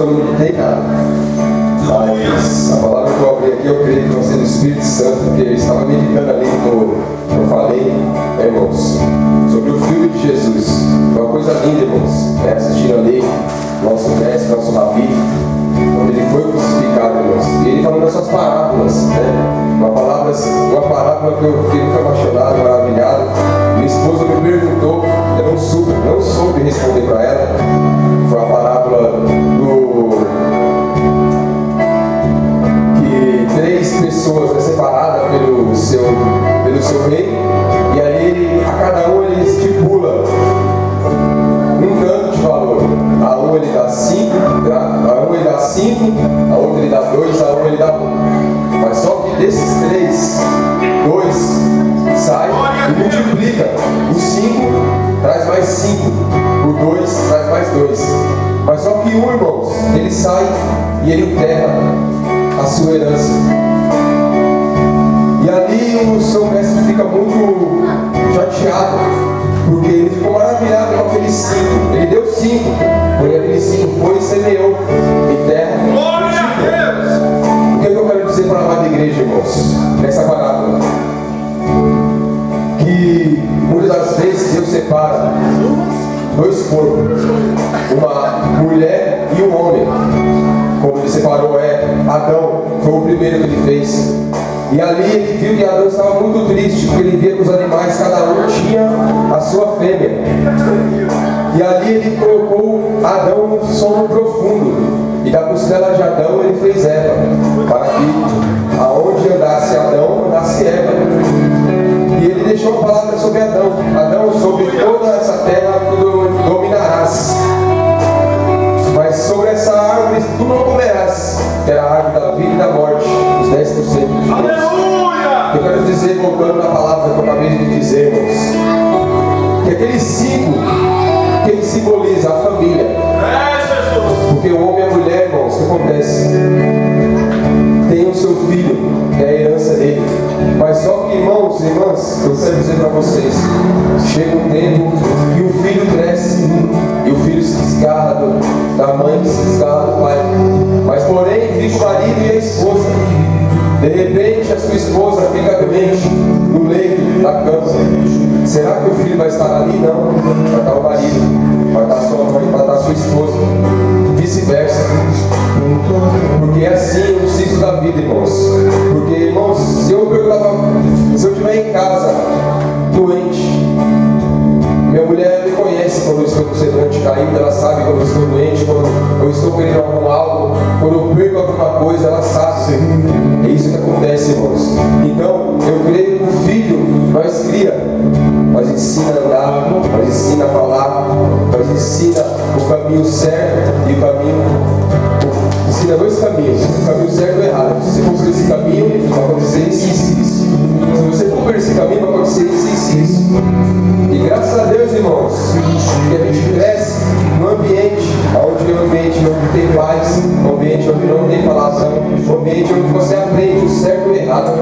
eu não tem nada. Mas a palavra que eu abri aqui, eu creio que vai ser do Espírito Santo, porque eu estava meditando ali no que eu falei, irmãos, sobre o Filho de Jesus. É uma coisa linda, irmãos, assistindo ali, nosso mestre, nosso rabi, quando ele foi crucificado, irmãos, e ele falando essas parábolas, né? Uma parábola que eu fiquei muito apaixonado, maravilhado. Minha esposa me perguntou, eu não soube responder para ela. Foi a parábola que 3 pessoas separadas pelo seu rei, e aí a cada um ele estipula um tanto de valor. A um ele dá 5, a outro ele dá 2, a um ele dá 1. Mas só que desses 3, 2 sai e multiplica. O 5 traz mais 5, o 2 traz mais 2. Mas só que um, irmãos, ele sai e ele enterra a sua herança. E ali o seu mestre fica muito chateado, porque ele ficou maravilhado com aqueles 5. Ele deu 5, porém aqueles 5 foi e semeou em terra. Glória a Deus! O que eu quero dizer para a amada igreja, irmãos, nessa parábola? Que muitas das vezes Deus separa 2 corpos, uma mulher e um homem. Como ele separou Adão, foi o primeiro que ele fez. E ali ele viu que Adão estava muito triste, porque ele via que os animais, cada um tinha a sua fêmea. E ali ele colocou Adão num sono profundo. E da costela de Adão ele fez Eva, para que aonde andasse Adão, andasse Eva. E ele deixou a palavra sobre Adão. Adão, sobre toda essa terra tu dominarás, mas sobre essa árvore tu não comerás, que era a árvore da vida e da morte, os 10% de Deus. Aleluia! Eu quero dizer, voltando na palavra que eu acabei de dizer, irmãos, que aqueles 5, que ele simboliza a família. Porque o homem e a mulher, irmãos, o que acontece? Tem o seu filho, que é a herança dele. Mas só que, irmãos e irmãs, eu quero dizer para vocês, chega um tempo que o filho cresce, e o filho se desgarra da mãe, se desgarra do pai. Mas porém, fica o marido e a esposa. De repente, a sua esposa fica doente no leito da cama. Será que o filho vai estar ali? Não. Vai estar o marido, vai estar a sua mãe, vai estar a sua esposa. Vice-versa. Porque é assim o ciclo da vida, irmãos. Porque, irmãos, se eu estiver em casa doente, minha mulher me conhece quando eu estou com semblante caído, ela sabe quando eu estou doente, quando eu estou querendo algo, quando eu perco alguma coisa, ela sabe. É isso que acontece, irmãos. Então, eu creio que o filho nós cria, nós ensina a andar, nós ensina a falar, nós ensina o caminho certo e o caminho. Ensina 2 caminhos, o caminho certo e o errado. Se você for por esse caminho, vai acontecer isso. Se você for por esse caminho, vai acontecer isso. E graças a Deus, irmãos, que a gente cresce num ambiente onde é um ambiente onde tem paz, um ambiente onde não tem falação, um ambiente onde você aprende o certo e o errado.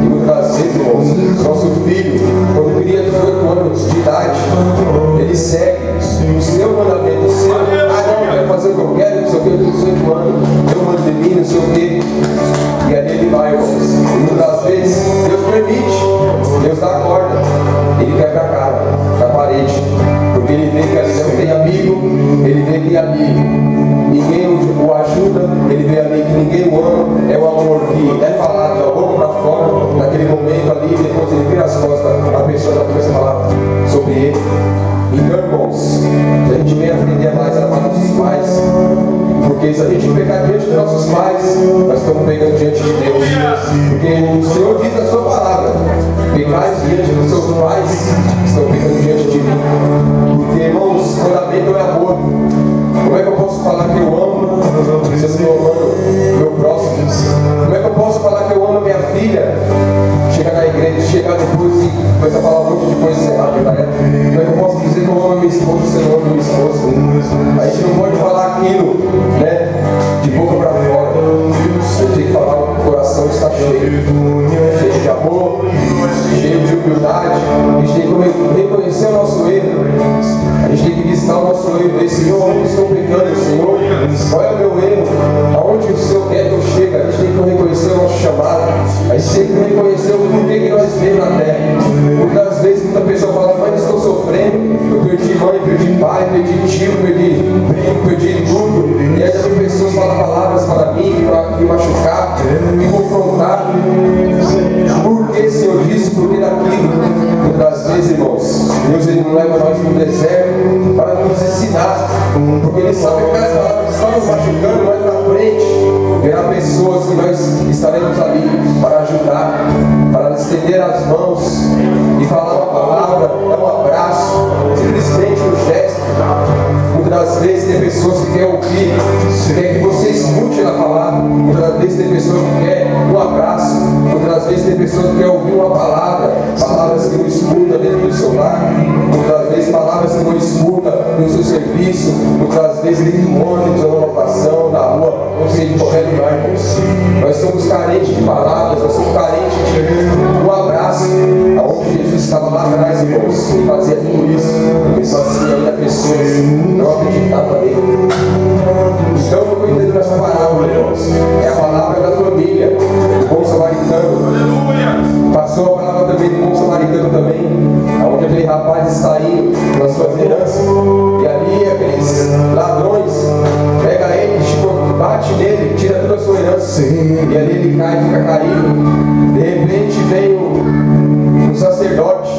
E muitas das vezes, irmãos, nosso filho, quando cria 18 anos de idade, ele segue o seu mandamento, o seu. Não, eu quero fazer o que eu quero, não sei o que, eu tenho 18 anos, eu mando de mim, não sei o que. E ali ele vai, irmãos. E muitas das vezes, Deus permite, Deus dá a corda, ele quebra a cara na parede, porque ele vê que ali não tem amigo, ele vê que ali ninguém o ajuda, ele vê ali que ninguém o ama, é o amor que é falado da boca para fora, naquele momento ali, depois ele vira as costas, a pessoa começa a falar sobre ele. Então, irmãos, a gente vem aprender mais a amar nossos pais, porque se a gente pecar diante dos nossos pais, nós estamos pegando diante de Deus. Porque o Senhor diz na sua palavra: pecais diante dos seus pais, estão pecando diante de mim. Porque, irmãos, mandamento é amor. Como é que eu posso falar que eu amo se eu não estou amando meu próximo? Como é que eu posso falar que eu amo minha filha? Chegar na igreja, chegar depois e começar a falar um monte de coisas erradas, né? Como é que eu posso dizer que eu amo minha esposa se eu não amo minha esposa? A gente não pode falar aquilo, né, de boca para fora. Você tem que falar, o coração está cheio de amor, cheio de humildade. A gente tem que reconhecer o nosso erro. A gente tem que visitar o nosso erro e dizer: Senhor, onde estou pecando, Senhor? Qual é o meu erro? Aonde o Senhor quer que eu chegue? A gente tem que reconhecer o nosso chamado. A gente tem que reconhecer o porquê que nós veio na terra. Muitas vezes muita pessoa fala, mas estou sofrendo, eu perdi mãe, perdi pai, perdi tio, perdi primo, perdi tudo. E ainda tem pessoas que falam palavras para mim, para me machucar, me confrontar. Por que, Senhor, disso? Por que daquilo? Muitas vezes, irmãos, Deus ele não leva nós no deserto para nos ensinar, porque Ele sabe que as palavras estão nos machucando, mas na frente verá pessoas que nós estaremos ali para ajudar, para estender as mãos e falar uma palavra, dar um abraço, simplesmente um gesto. Muitas das vezes tem pessoas que querem ouvir, quer que você escute ela falar. Muitas das vezes tem pessoas que querem um abraço. Muitas das vezes tem pessoas que querem ouvir uma palavra, palavras que não escuta dentro do seu lar. Muitas das vezes palavras que não escuta no seu serviço. Muitas das vezes dentro do ônibus, na locação, na rua, ou seja, em qualquer lugar. Nós somos carentes de palavras, nós somos carentes de um abraço. Aonde Jesus estava lá atrás, irmãos, ele fazia tudo isso. Começou assim ainda pessoas não acreditavam nele. Então, o que eu entendo nessa parábola, irmãos, é a palavra da família, do bom samaritano. Passou a palavra também do bom samaritano também, onde aquele rapaz está indo nas suas heranças, e ali aqueles ladrões pegam ele, bate nele, tira toda a sua herança, e ali ele cai e fica caído. De repente vem um sacerdote,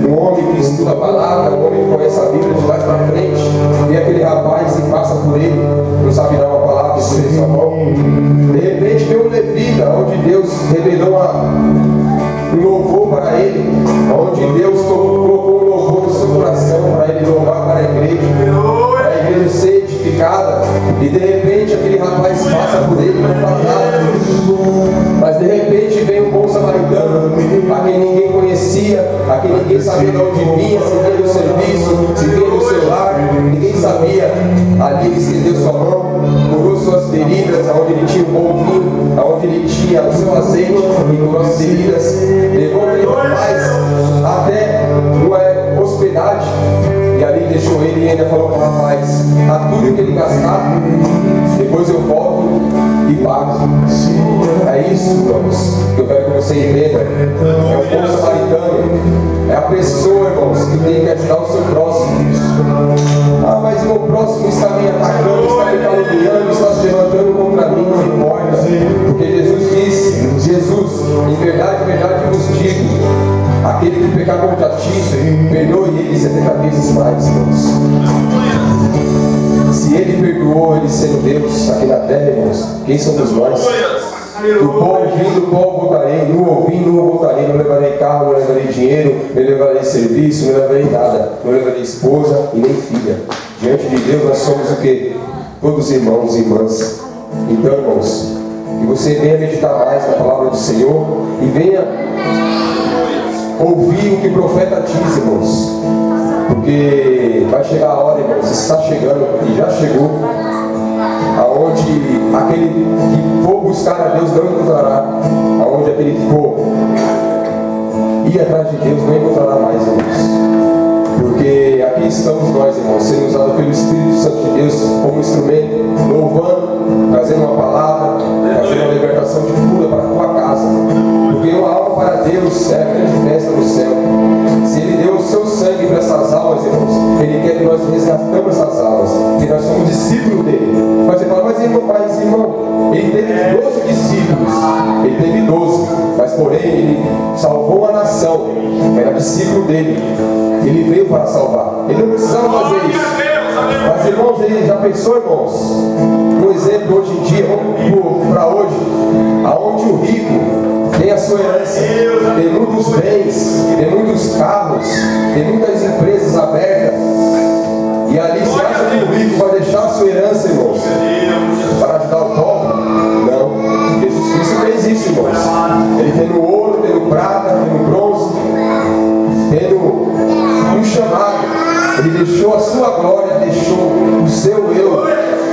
um homem que estuda a palavra, um homem que conhece a Bíblia de trás para frente, e aquele rapaz e passa por ele, não sabe dar uma palavra e sobre sua mão. De repente vem um levita, onde Deus revelou um louvor para ele, onde Deus colocou um louvor no seu coração para ele louvar para a igreja ser edificada, e de repente aquele rapaz passa por ele, não fala nada, mas de repente vem um bom samaritano, a quem ninguém conhecia, a quem ninguém sabia de onde vinha, se vinha do serviço, se vinha do seu lar, ninguém sabia. Ali ele estendeu sua mão, curou suas feridas, aonde ele tinha um bom vinho, aonde ele tinha o seu azeite, e curou as feridas, levou aquele rapaz até uma hospedagem, e ali deixou ele e ainda falou para o rapaz, a tudo que ele gastar, depois eu volto e pago. É isso, irmãos, que eu quero que você entenda. É o bom samaritano, é a pessoa, irmãos, que tem que ajudar o seu próximo. Ah, mas o meu próximo está me atacando, está me caluniando, está se levantando contra mim, não importa, porque Jesus disse, em verdade vos digo, aquele que pecar contra ti, perdoe ele 70 vezes mais, irmãos. Se ele perdoou, ele sendo Deus aqui na terra, irmãos, quem somos nós? Do bom ouvindo, do bom voltarei, no ouvindo, não voltarei, não levarei carro, não levarei dinheiro, não levarei serviço, não levarei nada, não levarei esposa e nem filha. Diante de Deus nós somos o que? Todos irmãos e irmãs. Então, irmãos, que você venha meditar mais na palavra do Senhor e venha ouvir o que o profeta diz, irmãos, porque vai chegar a hora, irmãos, está chegando e já chegou, aonde aquele que for buscar a Deus não encontrará, aonde aquele que for ir atrás de Deus não encontrará mais, irmãos, porque aqui estamos nós, irmãos, sendo usados pelo Espírito Santo de Deus como instrumento, louvando, trazendo uma palavra, trazendo uma libertação de cura para a tua casa, porque uma alma para Deus é a grande festa do céu. Se Ele deu o seu sangue para essas almas, irmãos, Ele quer que nós resgatamos essas almas, que nós somos discípulos dele. Mas você fala, mas irmão, Ele teve 12 discípulos, Ele teve 12, mas porém Ele salvou a nação, era discípulo dele, Ele veio para salvar, Ele não precisava fazer isso. Mas irmãos, Ele já pensou, irmãos, um exemplo hoje em dia, vamos para hoje, aonde o rico tem a sua herança, tem muitos bens, tem muitos carros, tem muitas empresas abertas, e ali você acha que o rico vai deixar a sua herança, irmãos, para ajudar o pobre? Não. Jesus Cristo fez isso, irmãos. Ele tem no ouro, tem no prata, tem no bronze, tem no chamado. Ele deixou a sua glória, deixou o seu eu,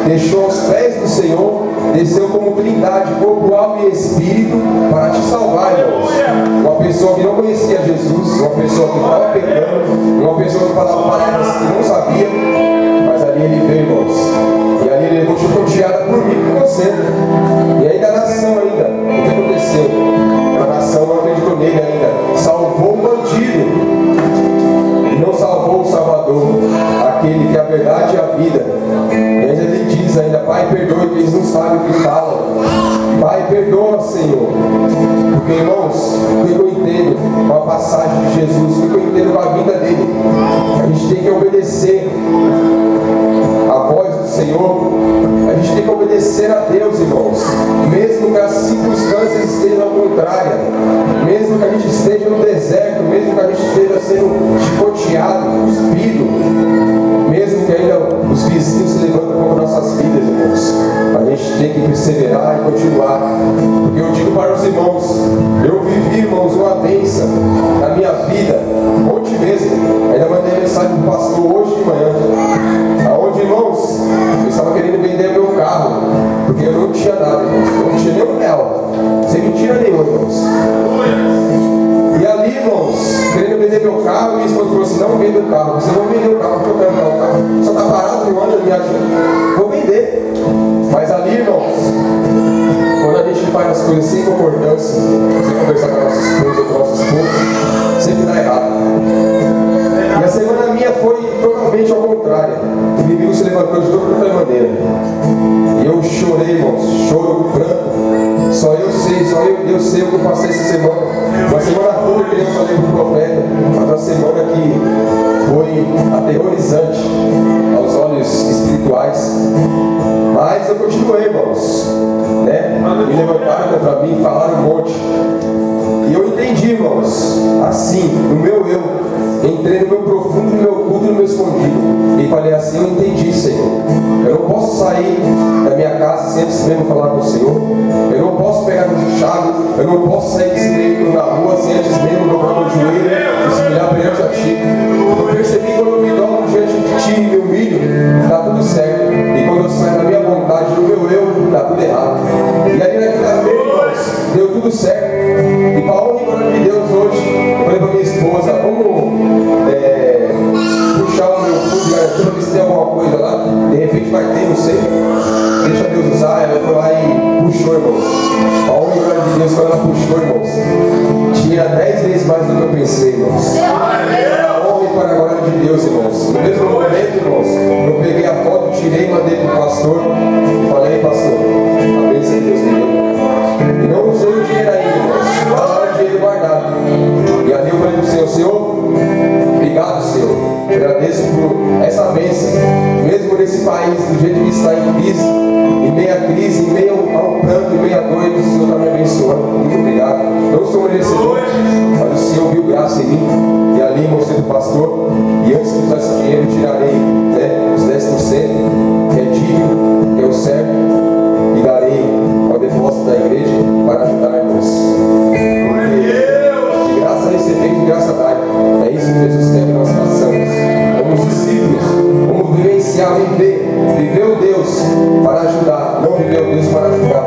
deixou aos pés do Senhor, desceu como trindade, corpo, alma e espírito, para te salvar, irmãos. Uma pessoa que não conhecia Jesus, uma pessoa que estava pecando, uma pessoa que falava palavras que não sabia, mas ali ele veio, irmãos, e ali ele levou contigo eles não sabem o que falam. Pai, perdoa, Senhor. Porque, irmãos, o que eu entendo com a passagem de Jesus, o que eu entendo com a vida dele, a gente tem que obedecer a voz do Senhor. A gente tem que obedecer a Deus, irmãos. Mesmo que as circunstâncias estejam contrárias, mesmo que a gente esteja no deserto, mesmo que a gente esteja sendo chicoteado, cuspido, mesmo que ainda os vizinhos se levantam contra nossas vidas, irmãos, a gente tem que perseverar e continuar. Porque eu digo para os irmãos, eu vivi, irmãos, uma bênção na minha vida, ontem mesmo. Ainda mandei mensagem para o pastor hoje de manhã, aonde, irmãos, eu estava querendo vender meu carro, porque eu não tinha nada, irmãos, eu não tinha nem um real, sem mentira nenhuma, irmãos. E ali, irmãos, querendo vender meu carro, minha esposa falou assim: não venda o carro, você não vendeu o carro, porque eu quero comprar o carro, só está parado, não anda, me ajuda, vou vender. Mas ali, irmãos, quando a gente faz as coisas sem concordância, sem conversar com a nossa esposa ou com o nosso esposo, sempre dá errado. E a semana minha foi totalmente ao contrário. O inimigo se levantou de toda maneira. E eu chorei, irmãos, choro, pranto. Só eu sei o que eu passei essa semana. Uma semana toda que eu falei para o profeta, mas uma semana que foi aterrorizante aos olhos espirituais. Mas eu continuei, irmãos, né? Me levantaram contra mim, falaram um monte. E eu entendi, irmãos, assim, no meu eu, entrei no meu profundo, no meu culto e no meu escondido. E falei assim: eu entendi, Senhor. Eu não posso sair da minha casa sem antes mesmo falar com o Senhor. Eu não posso pegar no chave. Eu não posso sair desse meio na rua sem antes mesmo dobrar meu joelho e se humilhar perante a Ti. Eu percebi que quando eu me dobro diante de Ti e me humilho, está tudo certo. E quando eu saio da minha vontade, do meu eu, está tudo errado. E ali naquela vez, irmãos, deu tudo certo. E para a honra e glória de Deus hoje, eu falei para minha esposa: vamos puxar o meu fundo de garantia para ver se tem alguma coisa lá. De repente vai ter, não sei. Deixa Deus usar. Ela foi lá e puxou, irmãos. A honra e glória de Deus, quando ela puxou, irmãos, tinha 10 vezes mais do que eu pensei, irmãos. A honra e para a glória de Deus, irmãos. No mesmo momento, irmãos, eu peguei a foto, tirei, mandei para o pastor e falei: pastor, a bênção que Deus me deu. E não usei o dinheiro ainda, irmãos. Está lá o dinheiro guardado. E ali eu falei para o Senhor: Senhor, obrigado, Senhor. Te agradeço por essa bênção. Mesmo nesse país, do jeito que está em crise, em meio à crise, em meio ao pranto, em meio à dor, o Senhor está me abençoando. Muito obrigado. Não sou merecedor, mas o Senhor viu graça em mim. E ali mostrei para o pastor. E antes de usar esse dinheiro, tirarei, né, os 10%, que é digno, que é o certo, e darei ao depósito da igreja para ajudar, irmãos. Porque de graça receber, de graça dar. É isso que Jesus quer que nós façamos. Como os discípulos, vamos vivenciar, viver o Deus para ajudar, não viver o Deus para ajudar.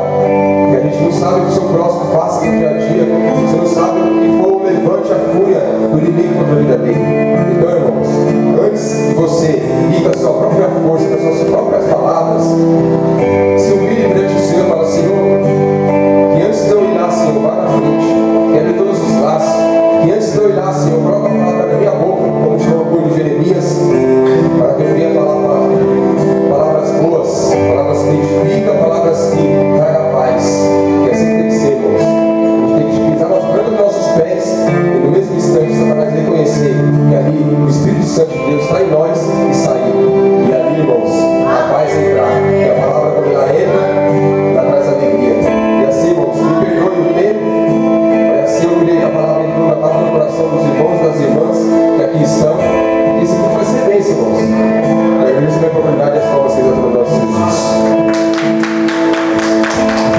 Porque a gente não sabe o que o seu próximo faça no dia a dia. Você não sabe o que for, levante a fúria do inimigo contra a vida dele. Então, irmãos, antes de você ir com a sua própria força, com as suas próprias palavras, se humilhe perante o Senhor e fala: Senhor, que antes de eu ir lá, Senhor, vá na frente, quebre todos os laços. Que antes de eu ir lá, Senhor, coloca a palavra na minha boca, como se colocou em Jeremias, para que eu venha falar palavras boas, palavras que edificam, palavras que tragam paz. Que assim tem que ser, irmãos. A gente tem que pisar nas plantas dos nossos pés e no mesmo instante Satanás reconhecer que ali o Espírito Santo de Deus está